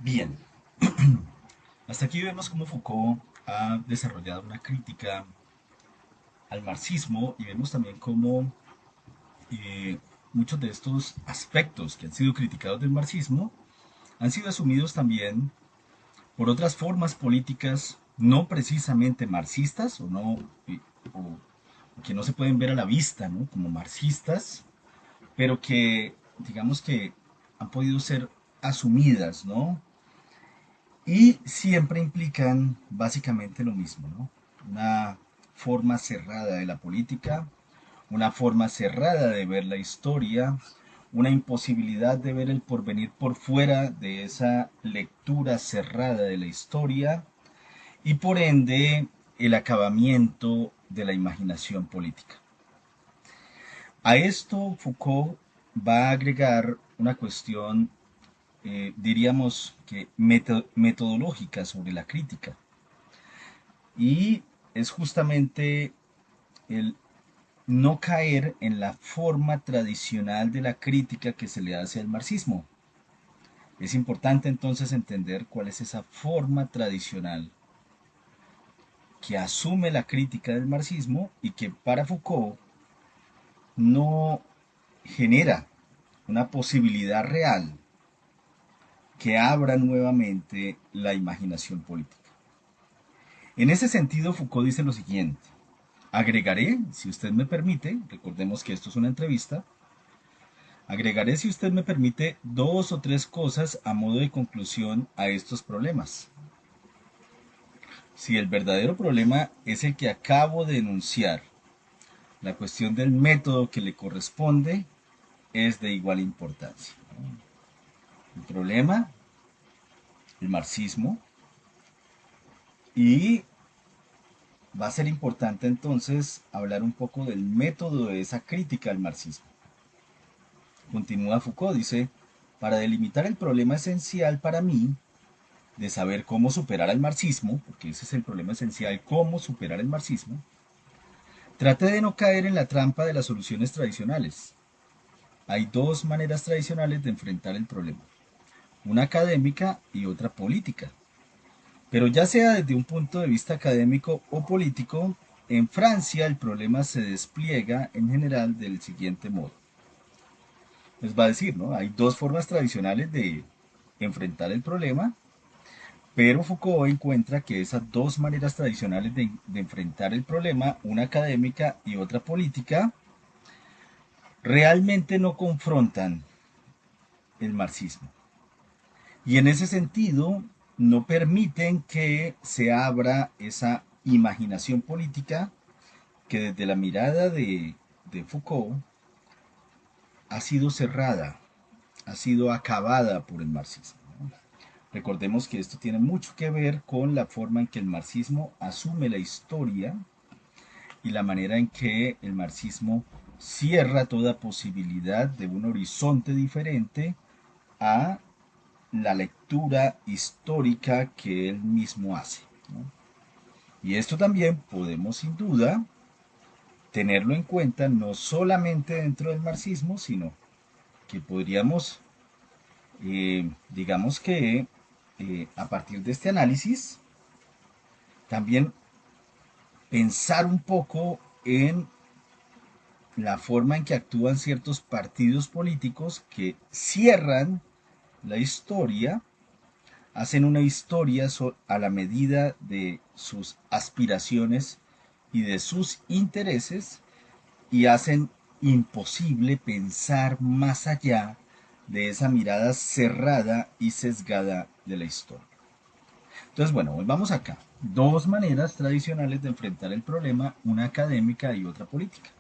Bien, hasta aquí vemos cómo Foucault ha desarrollado una crítica al marxismo y vemos también cómo eh, muchos de estos aspectos que han sido criticados del marxismo han sido asumidos también por otras formas políticas no precisamente marxistas o que no se pueden ver a la vista, ¿no?, como marxistas, pero que digamos que han podido ser asumidas, ¿no? Y siempre implican básicamente lo mismo, ¿no? Una forma cerrada de la política, una forma cerrada de ver la historia, una imposibilidad de ver el porvenir por fuera de esa lectura cerrada de la historia y por ende el acabamiento de la imaginación política. A esto Foucault va a agregar una cuestión, diríamos que metodológica sobre la crítica. Y es justamente el no caer en la forma tradicional de la crítica que se le hace al marxismo. Es importante entonces entender cuál es esa forma tradicional que asume la crítica del marxismo y que para Foucault no genera una posibilidad real que abra nuevamente la imaginación política. En ese sentido, Foucault dice lo siguiente: agregaré, si usted me permite, recordemos que esto es una entrevista, agregaré, si usted me permite, dos o tres cosas a modo de conclusión a estos problemas. Si el verdadero problema es el que acabo de enunciar, la cuestión del método que le corresponde es de igual importancia. El problema, el marxismo, y va a ser importante entonces hablar un poco del método de esa crítica al marxismo. Continúa Foucault, dice: para delimitar el problema esencial para mí de saber cómo superar al marxismo, porque ese es el problema esencial, cómo superar el marxismo, traté de no caer en la trampa de las soluciones tradicionales. Hay dos maneras tradicionales de enfrentar el problema: una académica y otra política. Pero ya sea desde un punto de vista académico o político, en Francia el problema se despliega en general del siguiente modo. Les va a decir, ¿no? Hay dos formas tradicionales de enfrentar el problema, pero Foucault encuentra que esas dos maneras tradicionales de enfrentar el problema, una académica y otra política, realmente no confrontan el marxismo. Y en ese sentido, no permiten que se abra esa imaginación política que desde la mirada de Foucault ha sido cerrada, ha sido acabada por el marxismo. Recordemos que esto tiene mucho que ver con la forma en que el marxismo asume la historia y la manera en que el marxismo cierra toda posibilidad de un horizonte diferente a la lectura histórica que él mismo hace, ¿no? Y esto también podemos sin duda tenerlo en cuenta no solamente dentro del marxismo, sino que podríamos, digamos que a partir de este análisis, también pensar un poco en la forma en que actúan ciertos partidos políticos que cierran la historia, hacen una historia a la medida de sus aspiraciones y de sus intereses y hacen imposible pensar más allá de esa mirada cerrada y sesgada de la historia. Entonces, bueno, volvamos acá. Dos maneras tradicionales de enfrentar el problema, una académica y otra política.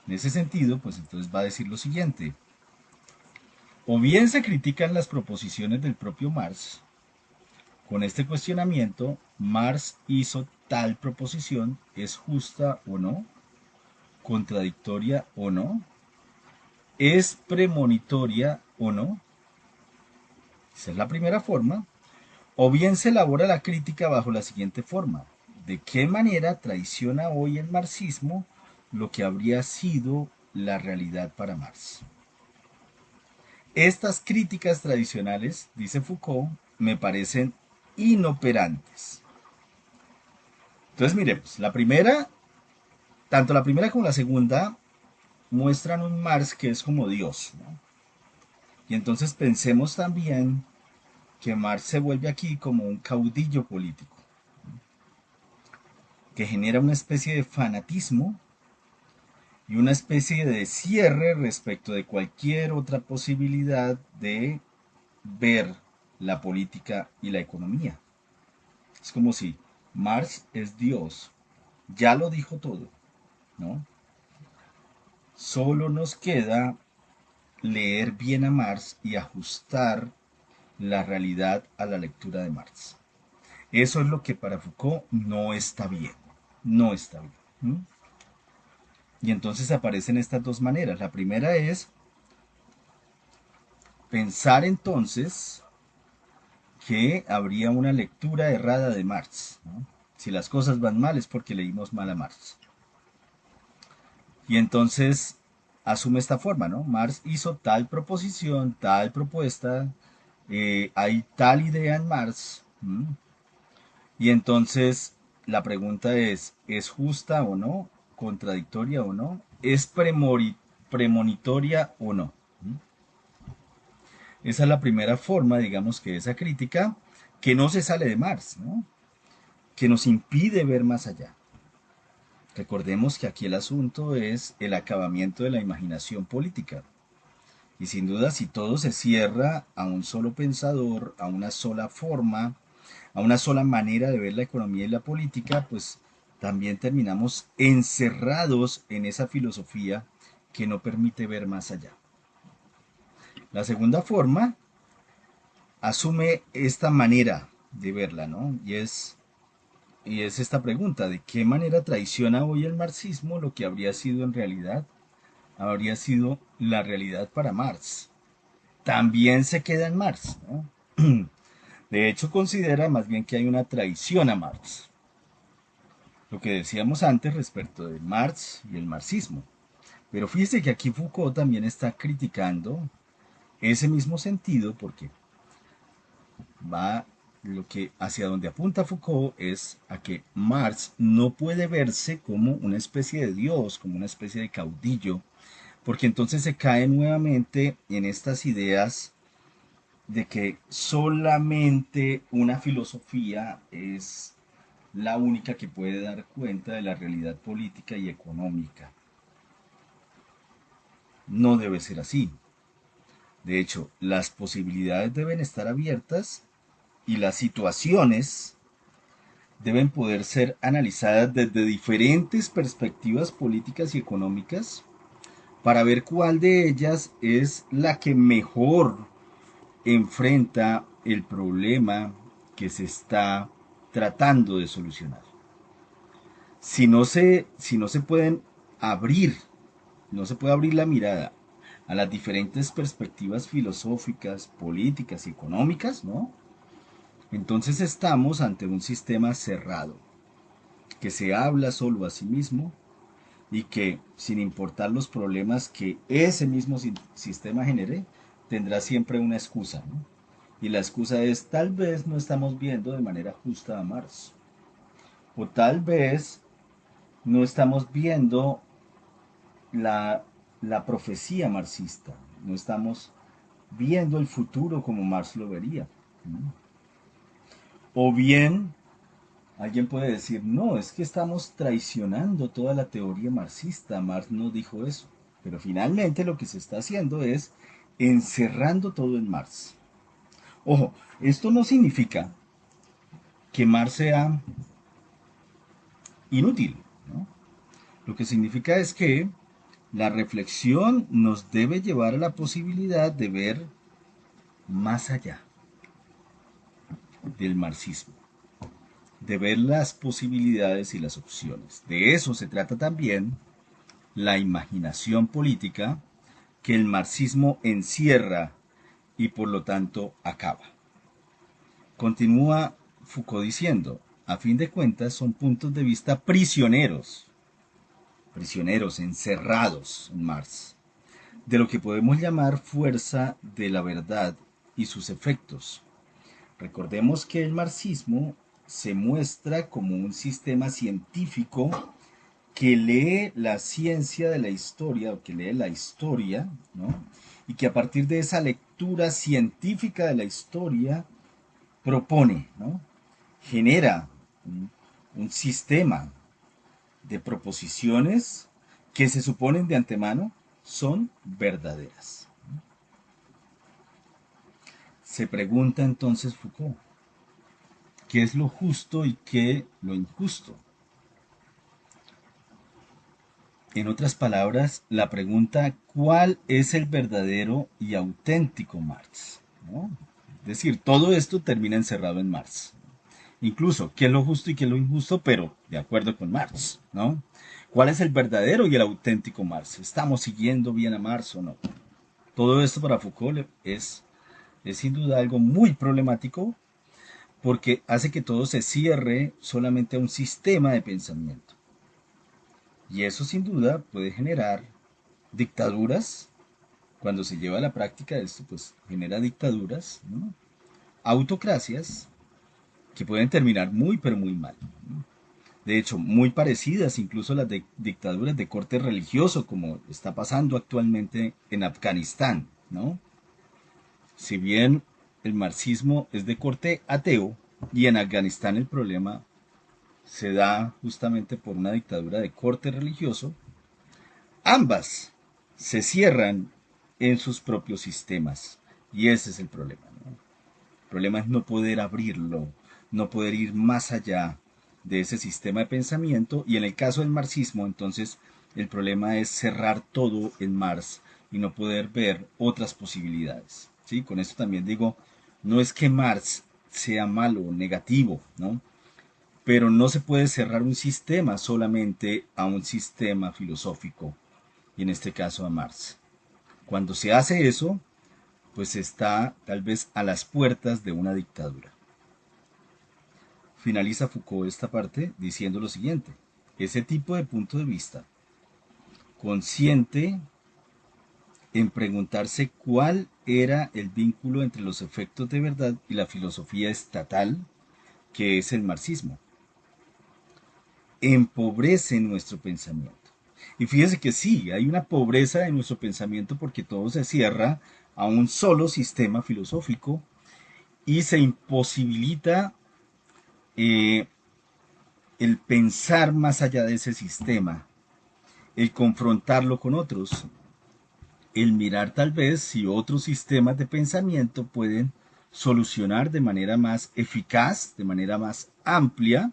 En ese sentido, pues entonces va a decir lo siguiente: o bien se critican las proposiciones del propio Marx. Con este cuestionamiento, Marx hizo tal proposición, ¿es justa o no? ¿Contradictoria o no? ¿Es premonitoria o no? Esa es la primera forma. O bien se elabora la crítica bajo la siguiente forma: ¿de qué manera traiciona hoy el marxismo lo que habría sido la realidad para Marx? Estas críticas tradicionales, dice Foucault, me parecen inoperantes. Entonces miremos, tanto la primera como la segunda muestran un Marx que es como Dios, ¿no? Y entonces pensemos también que Marx se vuelve aquí como un caudillo político, que genera una especie de fanatismo y una especie de cierre respecto de cualquier otra posibilidad de ver la política y la economía. Es como si Marx es Dios, ya lo dijo todo, ¿no? Solo nos queda leer bien a Marx y ajustar la realidad a la lectura de Marx. Eso es lo que para Foucault no está bien, no está bien. ¿Mm? Y entonces aparecen estas dos maneras. La primera es pensar entonces que habría una lectura errada de Marx, ¿no? Si las cosas van mal es porque leímos mal a Marx. Y entonces asume esta forma, ¿no? Marx hizo tal proposición, tal propuesta, hay tal idea en Marx, ¿m? Y entonces la pregunta ¿es justa o no? ¿Contradictoria o no? ¿Es premonitoria o no? ¿M? Esa es la primera forma, digamos, que esa crítica, que no se sale de Marx, ¿no? Que nos impide ver más allá. Recordemos que aquí el asunto es el acabamiento de la imaginación política. Y sin duda, si todo se cierra a un solo pensador, a una sola forma, a una sola manera de ver la economía y la política, pues también terminamos encerrados en esa filosofía que no permite ver más allá. La segunda forma asume esta manera de verla, ¿no? Y es esta pregunta, ¿de qué manera traiciona hoy el marxismo lo que habría sido en realidad? Habría sido la realidad para Marx. También se queda en Marx, ¿no? De hecho, considera más bien que hay una traición a Marx. Lo que decíamos antes respecto de Marx y el marxismo. Pero fíjese que aquí Foucault también está criticando ese mismo sentido porque va lo que hacia donde apunta Foucault es a que Marx no puede verse como una especie de dios, como una especie de caudillo, porque entonces se cae nuevamente en estas ideas de que solamente una filosofía es la única que puede dar cuenta de la realidad política y económica. No debe ser así. De hecho, las posibilidades deben estar abiertas y las situaciones deben poder ser analizadas desde diferentes perspectivas políticas y económicas para ver cuál de ellas es la que mejor enfrenta el problema que se está tratando de solucionar. Si no se pueden abrir, no se puede abrir la mirada a las diferentes perspectivas filosóficas, políticas y económicas, ¿no? Entonces estamos ante un sistema cerrado, que se habla solo a sí mismo y que, sin importar los problemas que ese mismo sistema genere, tendrá siempre una excusa, ¿no? Y la excusa es, tal vez no estamos viendo de manera justa a Marx. O tal vez no estamos viendo la, la profecía marxista. No estamos viendo el futuro como Marx lo vería. ¿No? O bien alguien puede decir, no, es que estamos traicionando toda la teoría marxista. Marx no dijo eso. Pero finalmente lo que se está haciendo es encerrando todo en Marx. Ojo, esto no significa que Marx sea inútil, ¿no? Lo que significa es que la reflexión nos debe llevar a la posibilidad de ver más allá del marxismo, de ver las posibilidades y las opciones. De eso se trata también la imaginación política que el marxismo encierra y por lo tanto acaba. Continúa Foucault diciendo, a fin de cuentas son puntos de vista prisioneros, encerrados en Marx. de lo que podemos llamar fuerza de la verdad y sus efectos. Recordemos que el marxismo se muestra como un sistema científico que lee la ciencia de la historia, o que lee la historia, ¿no? Y que a partir de esa lectura científica de la historia propone, ¿no? Genera un sistema de proposiciones que se suponen de antemano son verdaderas. Se pregunta entonces Foucault, ¿qué es lo justo y qué lo injusto? En otras palabras, la pregunta, ¿cuál es el verdadero y auténtico Marx? ¿No? Es decir, todo esto termina encerrado en Marx. Incluso, ¿qué es lo justo y qué es lo injusto? Pero de acuerdo con Marx, ¿no? ¿Cuál es el verdadero y el auténtico Marx? ¿Estamos siguiendo bien a Marx o no? Todo esto para Foucault es sin duda algo muy problemático porque hace que todo se cierre solamente a un sistema de pensamiento. Y eso sin duda puede generar dictaduras. Cuando se lleva a la práctica esto, pues genera dictaduras, ¿no? Autocracias que pueden terminar muy, pero muy mal. De hecho, muy parecidas incluso a las de dictaduras de corte religioso, como está pasando actualmente en Afganistán, ¿no? Si bien el marxismo es de corte ateo, y en Afganistán el problema se da justamente por una dictadura de corte religioso, ambas se cierran en sus propios sistemas. Y ese es el problema, ¿no? El problema es no poder abrirlo, no poder ir más allá de ese sistema de pensamiento. Y en el caso del marxismo, entonces, el problema es cerrar todo en Marx y no poder ver otras posibilidades. ¿Sí? Con esto también digo, no es que Marx sea malo o negativo, ¿no? Pero no se puede cerrar un sistema solamente a un sistema filosófico, y en este caso a Marx. Cuando se hace eso, pues está tal vez a las puertas de una dictadura. Finaliza Foucault esta parte diciendo lo siguiente: ese tipo de punto de vista consciente en preguntarse cuál era el vínculo entre los efectos de verdad y la filosofía estatal, que es el marxismo, empobrece nuestro pensamiento. Y fíjese que sí, hay una pobreza en nuestro pensamiento porque todo se cierra a un solo sistema filosófico y se imposibilita eh, el pensar más allá de ese sistema, el confrontarlo con otros, el mirar tal vez si otros sistemas de pensamiento pueden solucionar de manera más eficaz, de manera más amplia,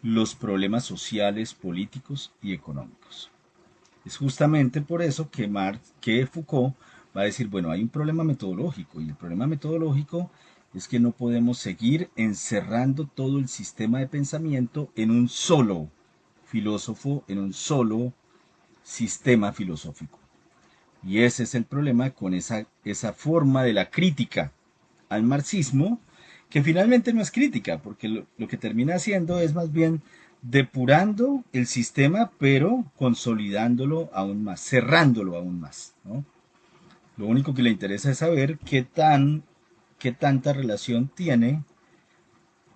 los problemas sociales, políticos y económicos. Es justamente por eso que Foucault va a decir, bueno, hay un problema metodológico, y el problema metodológico es que no podemos seguir encerrando todo el sistema de pensamiento en un solo filósofo, en un solo sistema filosófico. Y ese es el problema con esa forma de la crítica al marxismo, que finalmente no es crítica, porque lo que termina haciendo es más bien depurando el sistema, pero consolidándolo aún más, cerrándolo aún más, ¿no? Lo único que le interesa es saber qué tanta relación tiene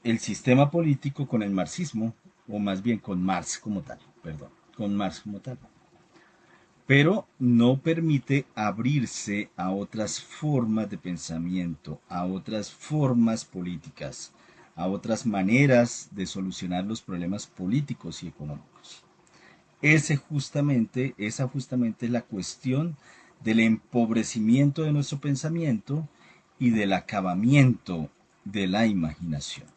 el sistema político con el marxismo, o más bien con Marx como tal, perdón, con Marx como tal, pero no permite abrirse a otras formas de pensamiento, a otras formas políticas, a otras maneras de solucionar los problemas políticos y económicos. Esa justamente es la cuestión del empobrecimiento de nuestro pensamiento y del acabamiento de la imaginación.